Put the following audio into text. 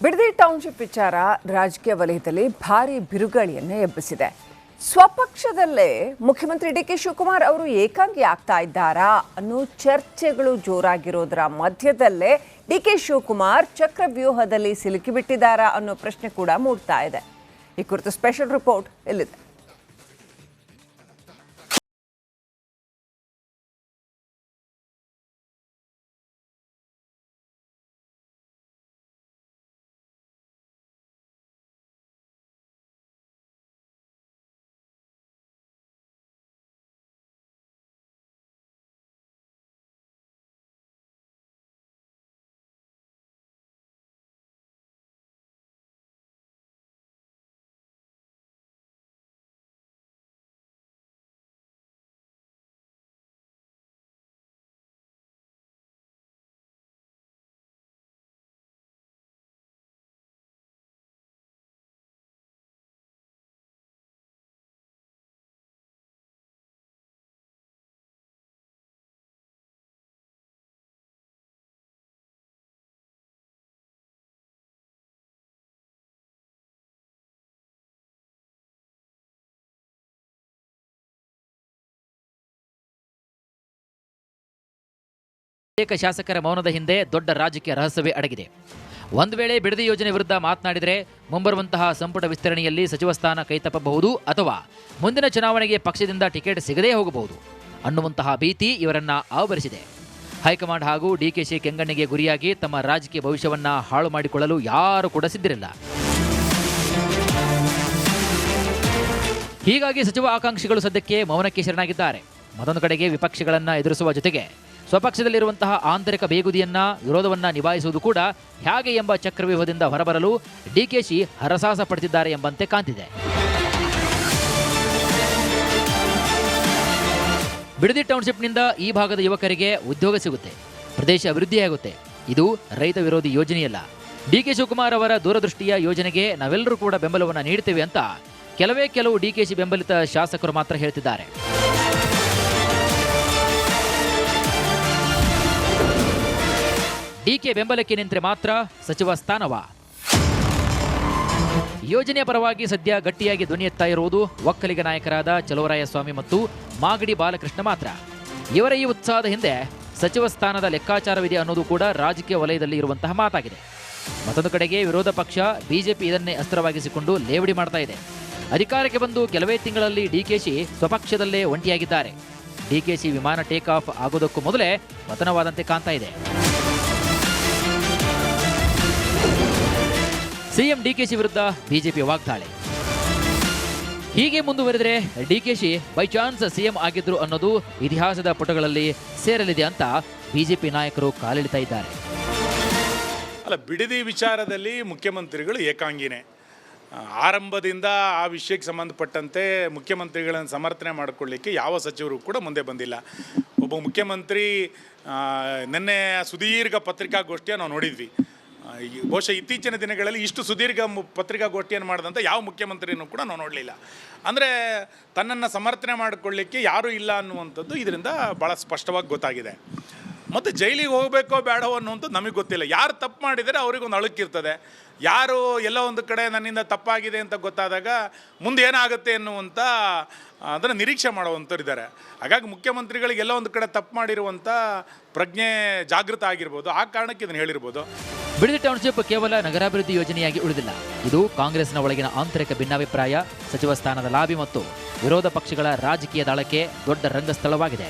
Bidadi township ವಿಚಾರ ರಾಜಕೀಯ ವಲಯದಲ್ಲಿ ಭಾರಿ ಬಿರುಗಾಳಿಯನ್ನು ಎಬ್ಬಿಸಿದೆ. ಸ್ವಪಕ್ಷದಲ್ಲೇ ಮುಖ್ಯಮಂತ್ರಿ ಡಿ ಕೆ ಶಿವಕುಮಾರ್ ಅವರು ಏಕಾಂಗಿ ಆಗ್ತಾ ಇದ್ದಾರಾ ಅನ್ನೋ ಚರ್ಚೆಗಳು ಜೋರಾಗಿರೋದರ ಮಧ್ಯದಲ್ಲೇ ಡಿ ಕೆ ಶಿವಕುಮಾರ್ ಚಕ್ರವ್ಯೂಹದಲ್ಲಿ ಸಿಲುಕಿಬಿಟ್ಟಿದ್ದಾರಾ ಅನ್ನೋ ಪ್ರಶ್ನೆ ಕೂಡ ಮೂಡ್ತಾ ಇದೆ. ಈ ಕುರಿತು ಸ್ಪೆಷಲ್ ರಿಪೋರ್ಟ್ ಇಲ್ಲಿದೆ. ಅನೇಕ ಶಾಸಕರ ಮೌನದ ಹಿಂದೆ ದೊಡ್ಡ ರಾಜಕೀಯ ರಹಸ್ಯವೇ ಅಡಗಿದೆ. ಒಂದು ವೇಳೆ ಬಿಡದಿ ಯೋಜನೆ ವಿರುದ್ಧ ಮಾತನಾಡಿದರೆ ಮುಂಬರುವಂತಹ ಸಂಪುಟ ವಿಸ್ತರಣೆಯಲ್ಲಿ ಸಚಿವ ಸ್ಥಾನ ಕೈತಪ್ಪಬಹುದು ಅಥವಾ ಮುಂದಿನ ಚುನಾವಣೆಗೆ ಪಕ್ಷದಿಂದ ಟಿಕೆಟ್ ಸಿಗದೇ ಹೋಗಬಹುದು ಅನ್ನುವಂತಹ ಭೀತಿ ಇವರನ್ನ ಆವರಿಸಿದೆ. ಹೈಕಮಾಂಡ್ ಹಾಗೂ ಡಿಕೆಶಿ ಕೆಂಗಣ್ಣಿಗೆ ಗುರಿಯಾಗಿ ತಮ್ಮ ರಾಜಕೀಯ ಭವಿಷ್ಯವನ್ನ ಹಾಳು ಮಾಡಿಕೊಳ್ಳಲು ಯಾರು ಕೂಡ ಸಿದ್ಧರಿಲ್ಲ. ಹೀಗಾಗಿ ಸಚಿವ ಆಕಾಂಕ್ಷಿಗಳು ಸದ್ಯಕ್ಕೆ ಮೌನಕ್ಕೆ ಶರಣಾಗಿದ್ದಾರೆ. ಮತ್ತೊಂದು ಕಡೆಗೆ ವಿಪಕ್ಷಗಳನ್ನ ಎದುರಿಸುವ ಜೊತೆಗೆ ಸ್ವಪಕ್ಷದಲ್ಲಿರುವಂತಹ ಆಂತರಿಕ ಬೇಗುದಿಯನ್ನ ವಿರೋಧವನ್ನ ನಿಭಾಯಿಸುವುದು ಕೂಡ ಹೇಗೆ ಎಂಬ ಚಕ್ರವ್ಯೂಹದಿಂದ ಹೊರಬರಲು ಡಿಕೆಶಿ ಹರಸಾಹಸ ಪಡುತ್ತಿದ್ದಾರೆ ಎಂಬಂತೆ ಕಾಣ್ತಿದೆ. ಬಿಡದಿ ಟೌನ್ಶಿಪ್ನಿಂದ ಈ ಭಾಗದ ಯುವಕರಿಗೆ ಉದ್ಯೋಗ ಸಿಗುತ್ತೆ, ಪ್ರದೇಶ ಅಭಿವೃದ್ಧಿಯಾಗುತ್ತೆ. ಇದು ರೈತ ವಿರೋಧಿ ಯೋಜನೆಯಲ್ಲ. ಡಿಕೆ ಶಿವಕುಮಾರ್ ಅವರ ದೂರದೃಷ್ಟಿಯ ಯೋಜನೆಗೆ ನಾವೆಲ್ಲರೂ ಕೂಡ ಬೆಂಬಲವನ್ನು ನೀಡುತ್ತೇವೆ ಅಂತ ಕೆಲವು ಡಿಕೆಶಿ ಬೆಂಬಲಿತ ಶಾಸಕರು ಮಾತ್ರ ಹೇಳ್ತಿದ್ದಾರೆ. ಡಿಕೆ ಬೆಂಬಲಕ್ಕೆ ನಿಂತರೆ ಮಾತ್ರ ಸಚಿವ ಸ್ಥಾನವ? ಯೋಜನೆಯ ಪರವಾಗಿ ಸದ್ಯ ಗಟ್ಟಿಯಾಗಿ ಧ್ವನಿ ಎತ್ತಾ ಇರುವುದು ಒಕ್ಕಲಿಗ ನಾಯಕರಾದ ಚಲುವರಾಯಸ್ವಾಮಿ ಮತ್ತು ಮಾಗಡಿ ಬಾಲಕೃಷ್ಣ ಮಾತ್ರ. ಇವರ ಈ ಉತ್ಸಾಹದ ಹಿಂದೆ ಸಚಿವ ಸ್ಥಾನದ ಲೆಕ್ಕಾಚಾರವಿದೆ ಅನ್ನೋದು ಕೂಡ ರಾಜಕೀಯ ವಲಯದಲ್ಲಿ ಇರುವಂತಹ ಮಾತಾಗಿದೆ. ಮತ್ತೊಂದು ಕಡೆಗೆ ವಿರೋಧ ಪಕ್ಷ ಬಿಜೆಪಿ ಇದನ್ನೇ ಅಸ್ತ್ರವಾಗಿಸಿಕೊಂಡು ಲೇವಡಿ ಮಾಡ್ತಾ ಇದೆ. ಅಧಿಕಾರಕ್ಕೆ ಬಂದು ಕೆಲವೇ ತಿಂಗಳಲ್ಲಿ ಡಿಕೆಶಿ ಸ್ವಪಕ್ಷದಲ್ಲೇ ಒಂಟಿಯಾಗಿದ್ದಾರೆ. ಡಿಕೆಶಿ ವಿಮಾನ ಟೇಕ್ ಆಫ್ ಆಗೋದಕ್ಕೂ ಮೊದಲೇ ಪತನವಾದಂತೆ ಕಾಣ್ತಾ ಇದೆ. ಸಿಎಂ ಡಿಕೆಶಿ ವಿರುದ್ಧ ಬಿಜೆಪಿ ವಾಗ್ದಾಳಿ. ಹೀಗೆ ಮುಂದುವರೆದರೆ ಡಿಕೆಶಿ ಬೈ ಚಾನ್ಸ್ ಸಿಎಂ ಆಗಿದ್ರು ಅನ್ನೋದು ಇತಿಹಾಸದ ಪುಟಗಳಲ್ಲಿ ಸೇರಲಿದೆ ಅಂತ ಬಿಜೆಪಿ ನಾಯಕರು ಕಾಲೆಳಿತಾ ಇದ್ದಾರೆ. ಅಲ್ಲ, ಬಿಡದಿ ವಿಚಾರದಲ್ಲಿ ಮುಖ್ಯಮಂತ್ರಿಗಳು ಏಕಾಂಗಿನೇ. ಆರಂಭದಿಂದ ಆ ವಿಷಯಕ್ಕೆ ಸಂಬಂಧಪಟ್ಟಂತೆ ಮುಖ್ಯಮಂತ್ರಿಗಳನ್ನು ಸಮರ್ಥನೆ ಮಾಡಿಕೊಳ್ಳಿಕ್ಕೆ ಯಾವ ಸಚಿವರು ಕೂಡ ಮುಂದೆ ಬಂದಿಲ್ಲ. ಒಬ್ಬ ಮುಖ್ಯಮಂತ್ರಿ ನಿನ್ನೆ ಸುದೀರ್ಘ ಪತ್ರಿಕಾಗೋಷ್ಠಿಯನ್ನು ನಾವು ನೋಡಿದ್ವಿ. ಬಹುಶಃ ಇತ್ತೀಚಿನ ದಿನಗಳಲ್ಲಿ ಇಷ್ಟು ಸುದೀರ್ಘ ಪತ್ರಿಕಾಗೋಷ್ಠಿಯನ್ನು ಮಾಡಿದಂಥ ಯಾವ ಮುಖ್ಯಮಂತ್ರಿನೂ ಕೂಡ ನಾವು ನೋಡಲಿಲ್ಲ. ಅಂದರೆ ತನ್ನನ್ನು ಸಮರ್ಥನೆ ಮಾಡಿಕೊಳ್ಳಿಕ್ಕೆ ಯಾರೂ ಇಲ್ಲ ಅನ್ನುವಂಥದ್ದು ಇದರಿಂದ ಭಾಳ ಸ್ಪಷ್ಟವಾಗಿ ಗೊತ್ತಾಗಿದೆ. ಮತ್ತು ಜೈಲಿಗೆ ಹೋಗಬೇಕೋ ಬೇಡವೋ ಅನ್ನುವಂಥದ್ದು ನಮಗೆ ಗೊತ್ತಿಲ್ಲ. ಯಾರು ತಪ್ಪು ಮಾಡಿದರೆ ಅವರಿಗೊಂದು ಅಳುಕಿರ್ತದೆ. ಯಾರು ಎಲ್ಲೋ ಒಂದು ಕಡೆ ನನ್ನಿಂದ ತಪ್ಪಾಗಿದೆ ಅಂತ ಗೊತ್ತಾದಾಗ ಮುಂದೆ ಏನಾಗುತ್ತೆ ಎನ್ನುವಂಥ ಅದನ್ನು ನಿರೀಕ್ಷೆ ಮಾಡುವಂಥವ್ರು ಇದ್ದಾರೆ. ಹಾಗಾಗಿ ಮುಖ್ಯಮಂತ್ರಿಗಳಿಗೆ ಎಲ್ಲೋ ಒಂದು ಕಡೆ ತಪ್ಪು ಮಾಡಿರುವಂಥ ಪ್ರಜ್ಞೆ ಜಾಗೃತ ಆಗಿರ್ಬೋದು. ಆ ಕಾರಣಕ್ಕೆ ಇದನ್ನು ಹೇಳಿರ್ಬೋದು. ಬಿಡದಿ ಟೌನ್ಶಿಪ್ ಕೇವಲ ನಗರಾಭಿವೃದ್ಧಿ ಯೋಜನೆಯಾಗಿ ಉಳಿದಿಲ್ಲ. ಇದು ಕಾಂಗ್ರೆಸ್ನ ಒಳಗಿನ ಆಂತರಿಕ ಭಿನ್ನಾಭಿಪ್ರಾಯ, ಸಚಿವ ಸ್ಥಾನದ ಲಾಬಿ ಮತ್ತು ವಿರೋಧ ಪಕ್ಷಗಳ ರಾಜಕೀಯ ದಾಳಕ್ಕೆ ದೊಡ್ಡ ರಂಗಸ್ಥಳವಾಗಿದೆ.